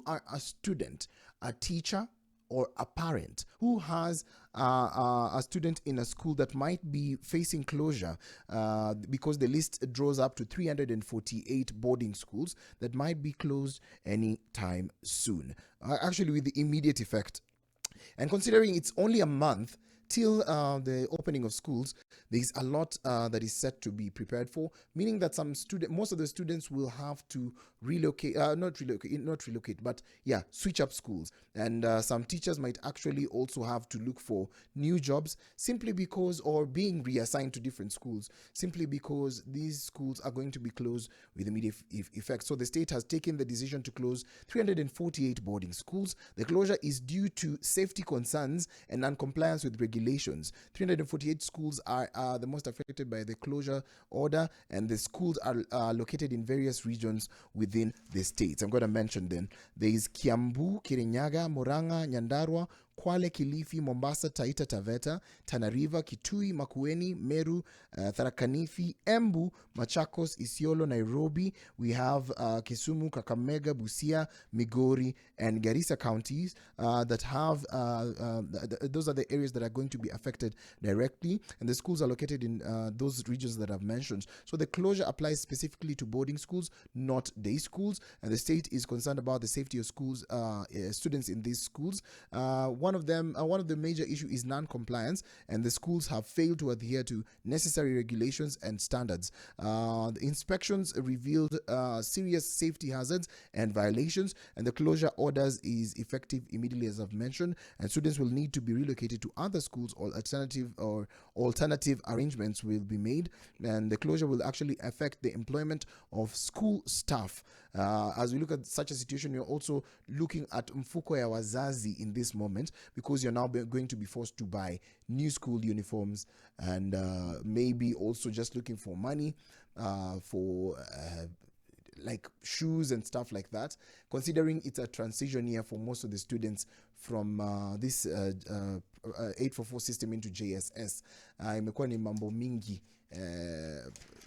are a student, a teacher, or a parent who has a student in a school that might be facing closure because the list draws up to 348 boarding schools that might be closed anytime soon, actually with the immediate effect. And considering it's only a month till the opening of schools, there's a lot that is set to be prepared for, meaning that most of the students will have to relocate, not relocate, but yeah, switch up schools. And some teachers might actually also have to look for new jobs simply because, or being reassigned to different schools, simply because these schools are going to be closed with immediate effect. So the state has taken the decision to close 348 boarding schools. The closure is due to safety concerns and non-compliance with regulations. 348 schools are the most affected by the closure order, and the schools are located in various regions within the states. I'm going to mention them. There is Kiambu, Kirinyaga, Murang'a, Nyandarua, Kwale, Kilifi, Mombasa, Taita Taveta, Tana River, Kitui, Makueni, Meru, Tharaka Nithi, Embu, Machakos, Isiolo, Nairobi. We have Kisumu, Kakamega, Busia, Migori, and Garissa counties that have, those are the areas that are going to be affected directly, and the schools are located in those regions that I've mentioned. So the closure applies specifically to boarding schools, not day schools, and the state is concerned about the safety of schools, students in these schools. One of the major issue is non-compliance, and the schools have failed to adhere to necessary regulations and standards. The inspections revealed serious safety hazards and violations, and the closure orders is effective immediately, as I've mentioned, and students will need to be relocated to other schools, or alternative arrangements will be made, and the closure will actually affect the employment of school staff. As we look at such a situation, you're also looking at mfuko ya wazazi in this moment, because you're now going to be forced to buy new school uniforms, and maybe also just looking for money for like shoes and stuff like that, considering it's a transition year for most of the students from this 844 system into JSS. Imekuwa ni mambo mingi.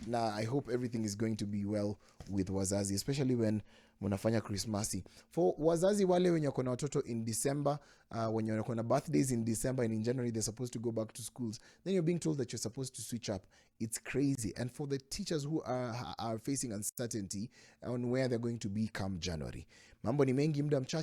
Now I hope everything is going to be well with wazazi, especially when munafanya Christmasi. For wazazi wale wenye wako na watoto in December, when wako na birthdays in December and in January they're supposed to go back to schools, then you're being told that you're supposed to switch up. It's crazy. And for the teachers who are facing uncertainty on where they're going to be come January, mambo ni mengi, muda mchache.